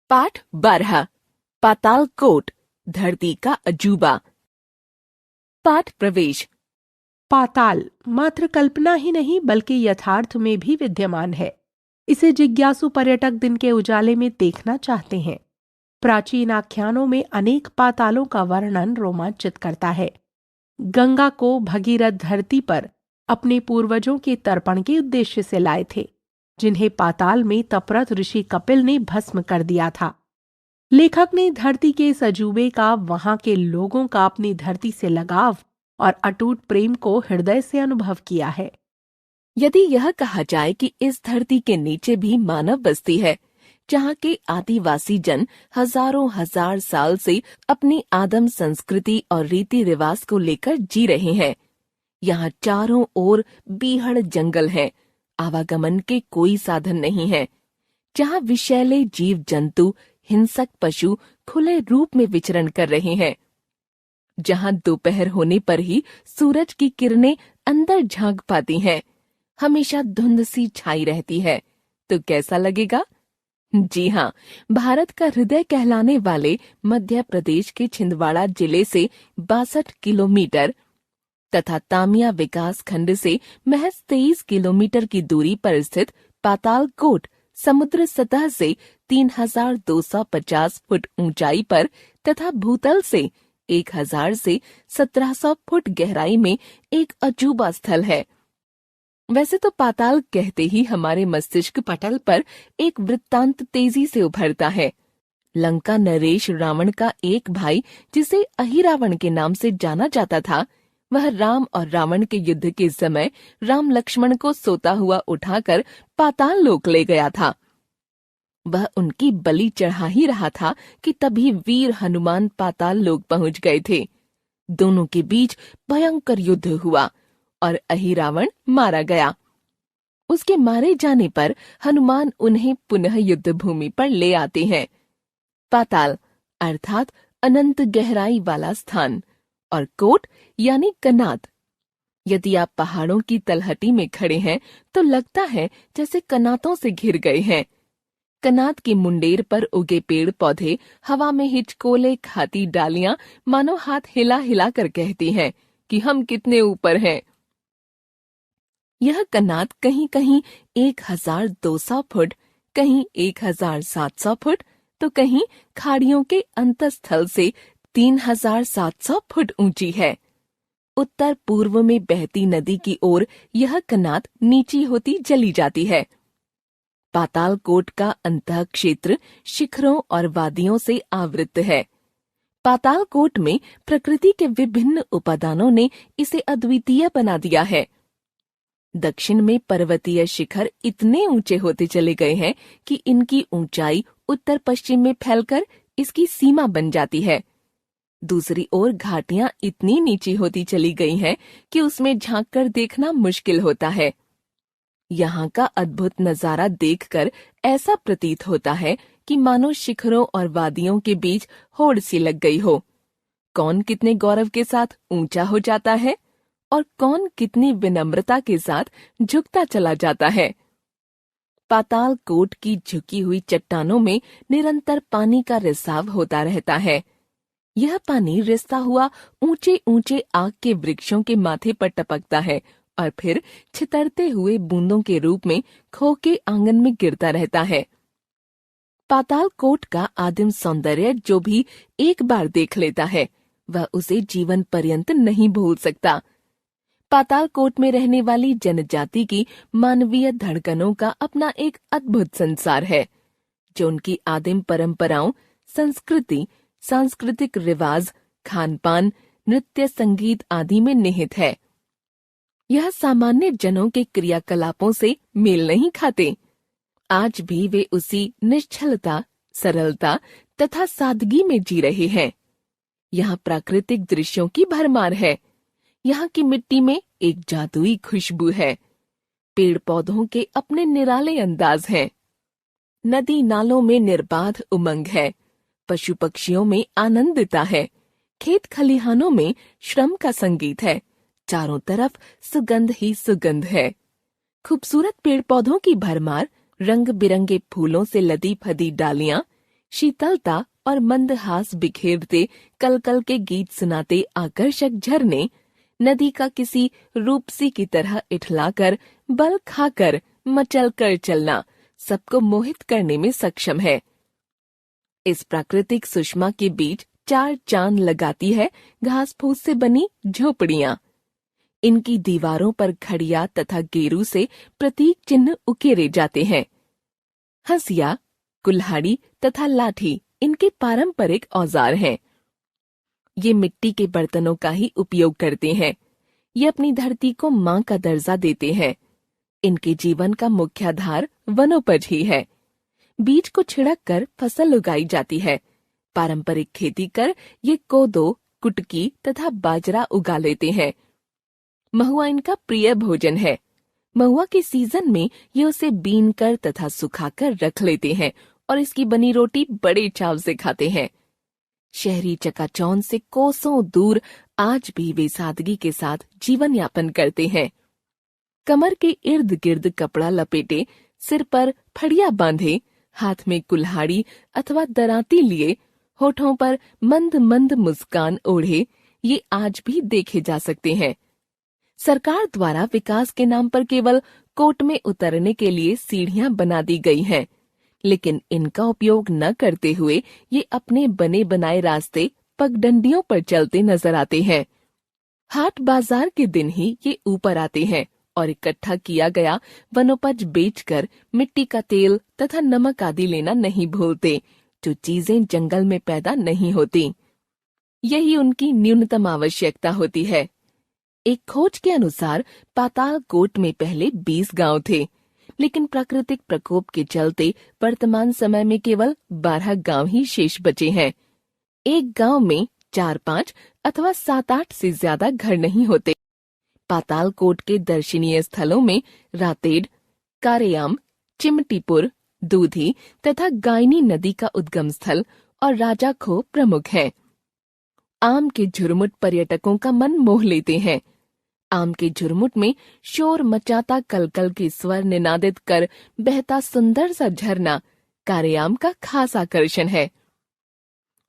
पाठ 12 पाताल कोट धरती का अजूबा। पाठ प्रवेश। पाताल मात्र कल्पना ही नहीं बल्कि यथार्थ में भी विद्यमान है। इसे जिज्ञासु पर्यटक दिन के उजाले में देखना चाहते हैं। प्राचीन आख्यानों में अनेक पातालों का वर्णन रोमांचित करता है। गंगा को भगीरथ धरती पर अपने पूर्वजों के तर्पण के उद्देश्य से लाए थे, जिन्हें पाताल में तपरत ऋषि कपिल ने भस्म कर दिया था। लेखक ने धरती के इस अजूबे का वहां के लोगों का अपनी धरती से लगाव और अटूट प्रेम को हृदय से अनुभव किया है। यदि यह कहा जाए कि इस धरती के नीचे भी मानव बस्ती है, जहाँ के आदिवासी जन हजारों हजार साल से अपनी आदम संस्कृति और रीति रिवाज को लेकर जी रहे हैं। यहाँ चारों ओर बीहड़ जंगल हैं, आवागमन के कोई साधन नहीं है, जहाँ विषैले जीव जंतु हिंसक पशु खुले रूप में विचरण कर रहे हैं, जहाँ दोपहर होने पर ही सूरज की किरणें अंदर झांक पाती हैं, हमेशा धुंध सी छाई रहती है, तो कैसा लगेगा? जी हाँ, भारत का हृदय कहलाने वाले मध्य प्रदेश के छिंदवाड़ा जिले से 62 किलोमीटर तथा तामिया विकास खंड से महज 23 किलोमीटर की दूरी पर स्थित पाताल कोट समुद्र सतह से 3250 फुट ऊंचाई पर तथा भूतल से 1000 से 1700 फुट गहराई में एक अजूबा स्थल है। वैसे तो पाताल कहते ही हमारे मस्तिष्क पटल पर एक वृत्तांत तेजी से उभरता है। लंका नरेश रावण का एक भाई, जिसे अहिरावण के नाम से जाना जाता था, वह राम और रावण के युद्ध के समय राम लक्ष्मण को सोता हुआ उठाकर पाताल लोक ले गया था। वह उनकी बलि चढ़ा ही रहा था कि तभी वीर हनुमान पाताल लोक पहुंच गए थे। दोनों के बीच भयंकर युद्ध हुआ और अहिरावण मारा गया। उसके मारे जाने पर हनुमान उन्हें पुनः युद्ध भूमि पर ले आते हैं। पाताल अर्थात अनंत गहराई वाला स्थान, और कोट यानी कनात। यदि आप पहाड़ों की तलहटी में खड़े हैं तो लगता है जैसे कनातों से घिर गए हैं। कनात की मुंडेर पर उगे पेड़ पौधे हवा में हिचकोले खाती डालियां मानो हाथ हिला हिला कर कहती हैं कि हम कितने ऊपर हैं। यह कनात कहीं कहीं 1200 फुट, कहीं 1700 फुट, तो कहीं खाड़ियों के अंतस्थल से 3700 फुट ऊंची है। उत्तर पूर्व में बहती नदी की ओर यह कनात नीची होती चली जाती है। पाताल कोट का अंतः क्षेत्र शिखरों और वादियों से आवृत है। पाताल कोट में प्रकृति के विभिन्न उपादानों ने इसे अद्वितीय बना दिया है। दक्षिण में पर्वतीय शिखर इतने ऊंचे होते चले गए हैं कि इनकी ऊंचाई उत्तर पश्चिम में फैलकर इसकी सीमा बन जाती है। दूसरी ओर घाटियां इतनी नीची होती चली गई हैं कि उसमें झांककर देखना मुश्किल होता है। यहाँ का अद्भुत नजारा देखकर ऐसा प्रतीत होता है कि मानो शिखरों और वादियों के बीच होड़ सी लग गई हो। कौन कितने गौरव के साथ ऊंचा हो जाता है और कौन कितनी विनम्रता के साथ झुकता चला जाता है। पाताल कोट की झुकी हुई चट्टानों में निरंतर पानी का रिसाव होता रहता है। यह पानी रिसता हुआ ऊंचे ऊंचे आग के वृक्षों के माथे पर टपकता है और फिर छितरते हुए बूंदों के रूप में खो के आंगन में गिरता रहता है। पाताल कोट का आदिम सौंदर्य जो भी एक बार देख लेता है, वह उसे जीवन पर्यंत नहीं भूल सकता। पाताल कोट में रहने वाली जनजाति की मानवीय धड़कनों का अपना एक अद्भुत संसार है, जो उनकी आदिम परंपराओं, संस्कृति, सांस्कृतिक रिवाज, खान पान, नृत्य, संगीत आदि में निहित है। यह सामान्य जनों के क्रियाकलापों से मेल नहीं खाते। आज भी वे उसी निश्चलता, सरलता तथा सादगी में जी रहे हैं। यहाँ प्राकृतिक दृश्यों की भरमार है। यहाँ की मिट्टी में एक जादुई खुशबू है। पेड़ पौधों के अपने निराले अंदाज हैं। नदी नालों में निर्बाध उमंग है। पशु पक्षियों में आनंदिता है। खेत खलिहानों में श्रम का संगीत है। चारों तरफ सुगंध ही सुगंध है। खूबसूरत पेड़ पौधों की भरमार, रंग बिरंगे फूलों से लदी फदी डालियां, शीतलता और मंदहास बिखेरते कलकल के गीत सुनाते आकर्षक झरने नदी का किसी रूपसी की तरह इठलाकर, बल खाकर, मचल कर चलना सबको मोहित करने में सक्षम है। इस प्राकृतिक सुषमा के बीच 4 चांद लगाती है घास फूस से बनी झोपड़ियां। इनकी दीवारों पर खड़िया तथा गेरू से प्रतीक चिन्ह उकेरे जाते हैं। हंसिया, कुल्हाड़ी तथा लाठी इनके पारंपरिक औजार हैं। ये मिट्टी के बर्तनों का ही उपयोग करते हैं। ये अपनी धरती को मां का दर्जा देते हैं। इनके जीवन का मुख्याधार वनोपज ही है। बीज को छिड़क कर फसल उगाई जाती है। पारंपरिक खेती कर ये कोदो, कुटकी तथा बाजरा उगा लेते हैं। महुआ इनका प्रिय भोजन है। महुआ के सीजन में ये उसे बीन कर तथा सुखाकर रख लेते हैं और इसकी बनी रोटी बड़े चाव से खाते हैं। शहरी चकाचौंध से कोसों दूर आज भी वे सादगी के साथ जीवन यापन करते हैं। कमर के इर्द गिर्द कपड़ा लपेटे, सिर पर फड़िया बांधे, हाथ में कुल्हाड़ी अथवा दराती लिए, होठों पर मंद मंद मुस्कान ओढ़े ये आज भी देखे जा सकते हैं। सरकार द्वारा विकास के नाम पर केवल कोर्ट में उतरने के लिए सीढ़ियां बना दी गई हैं, लेकिन इनका उपयोग न करते हुए ये अपने बने बनाए रास्ते पगडंडियों पर चलते नजर आते हैं। हाट बाजार के दिन ही ये ऊपर आते हैं और इकट्ठा किया गया वनोपज बेचकर मिट्टी का तेल तथा नमक आदि लेना नहीं भूलते, जो चीजें जंगल में पैदा नहीं होती। यही उनकी न्यूनतम आवश्यकता होती है। एक खोज के अनुसार पातालकोट में पहले 20 गांव थे, लेकिन प्राकृतिक प्रकोप के चलते वर्तमान समय में केवल 12 गांव ही शेष बचे हैं। एक गांव में 4-5 अथवा 7-8 से ज्यादा घर नहीं होते। पातालकोट के दर्शनीय स्थलों में रातेड़, कारेयाम, चिमटीपुर, दूधी तथा गायनी नदी का उद्गम स्थल और राजा खो प्रमुख हैं। आम के झुरमुट पर्यटकों का मन मोह लेते हैं। आम के झुरमुट में शोर मचाता कलकल के स्वर निनादित कर बहता सुंदर सा झरना कारेयाम का खास आकर्षण है।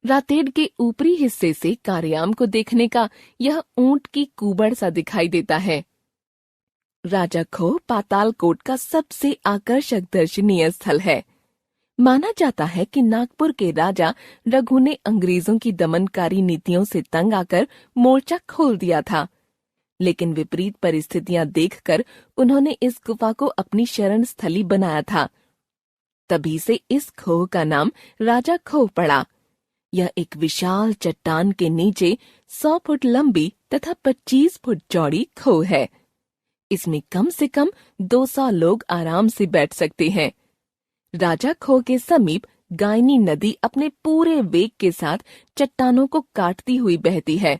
रातेड़ के ऊपरी हिस्से से कारेयाम को देखने का यह ऊंट की कुबड़ सा दिखाई देता है। राजा खो पातालकोट का सबसे आकर्षक दर्शनीय स्थल है। माना जाता है कि नागपुर के राजा रघु ने अंग्रेजों की दमनकारी नीतियों से तंग आकर मोर्चा खोल दिया था, लेकिन विपरीत परिस्थितियां देखकर उन्होंने इस गुफा को अपनी शरण स्थली बनाया था। तभी से इस खोह का नाम राजा खोह पड़ा। यह एक विशाल चट्टान के नीचे 100 फुट लंबी तथा 25 फुट चौड़ी खोह है। इसमें कम से कम 200 लोग आराम से बैठ सकते हैं। राजा खोह के समीप गायनी नदी अपने पूरे वेग के साथ चट्टानों को काटती हुई बहती है।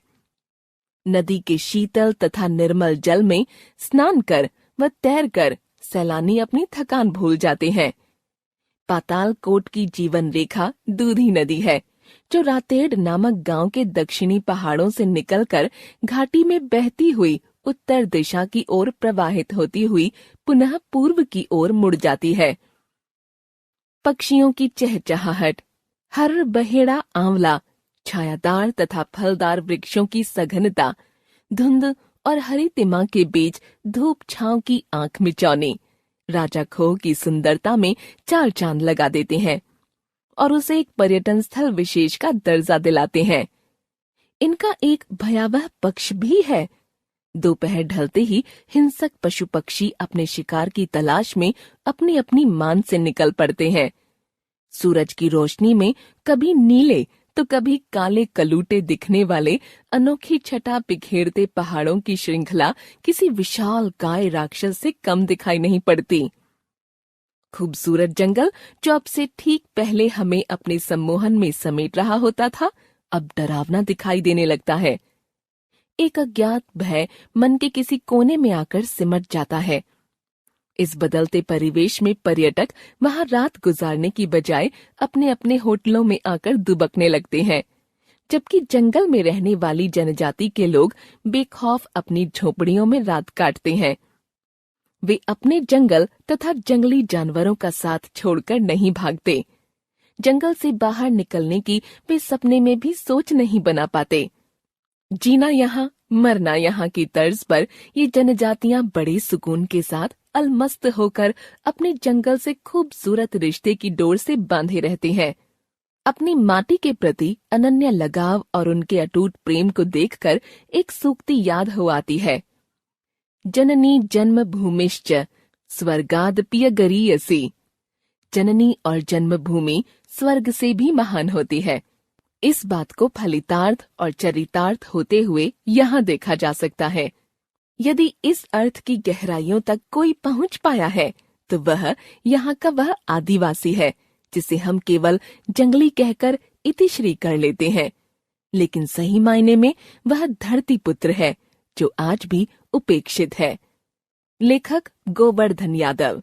नदी के शीतल तथा निर्मल जल में स्नान कर व तैरकर सैलानी अपनी थकान भूल जाते हैं। पातालकोट की जीवन रेखा दूधी नदी है, जो रातेड़ नामक गांव के दक्षिणी पहाड़ों से निकलकर घाटी में बहती हुई उत्तर दिशा की ओर प्रवाहित होती हुई पुनः पूर्व की ओर मुड़ जाती है। पक्षियों की चहचहाहट, हर बहेड़ा आंवला, छायादार तथा फलदार वृक्षों की सघनता, धुंध और हरी तिमा के बीच धूप छांव की आंख मिचौनी राजा खोह की सुंदरता में 4 चांद लगा देते हैं और उसे एक पर्यटन स्थल विशेष का दर्जा दिलाते हैं। इनका एक भयावह पक्ष भी है। दोपहर ढलते ही हिंसक पशु पक्षी अपने शिकार की तलाश में अपनी अपनी मान से निकल पड़ते हैं। सूरज की रोशनी में कभी नीले तो कभी काले कलूटे दिखने वाले अनोखी छटा बिखेरते पहाड़ों की श्रृंखला किसी विशाल काय राक्षस से कम दिखाई नहीं पड़ती। खूबसूरत जंगल जो अब से ठीक पहले हमें अपने सम्मोहन में समेट रहा होता था, अब डरावना दिखाई देने लगता है। एक अज्ञात भय मन के किसी कोने में आकर सिमट जाता है। इस बदलते परिवेश में पर्यटक वहां रात गुजारने की बजाय अपने अपने होटलों में आकर दुबकने लगते हैं, जबकि जंगल में रहने वाली जनजाति के लोग बेखौफ अपनी झोपड़ियों में रात काटते हैं। वे अपने जंगल तथा जंगली जानवरों का साथ छोड़कर नहीं भागते। जंगल से बाहर निकलने की वे सपने में भी सोच नहीं बना पाते। जीना यहाँ मरना यहाँ की तर्ज पर ये जनजातियां बड़े सुकून के साथ अलमस्त होकर अपने जंगल से खूबसूरत रिश्ते की डोर से बांधे रहते हैं। अपनी माटी के प्रति अनन्य लगाव और उनके अटूट प्रेम को देखकर एक सूक्ति याद हो आती है। जननी जन्म भूमिश्च स्वर्गाद पियगरीयसी। जननी और जन्मभूमि स्वर्ग से भी महान होती है। इस बात को फलितार्थ और चरितार्थ होते हुए यहाँ देखा जा सकता है। यदि इस अर्थ की गहराइयों तक कोई पहुँच पाया है तो वह यहाँ का वह आदिवासी है जिसे हम केवल जंगली कहकर इतिश्री कर लेते हैं, लेकिन सही मायने में वह धरती पुत्र है जो आज भी उपेक्षित है। लेखक गोवर्धन यादव।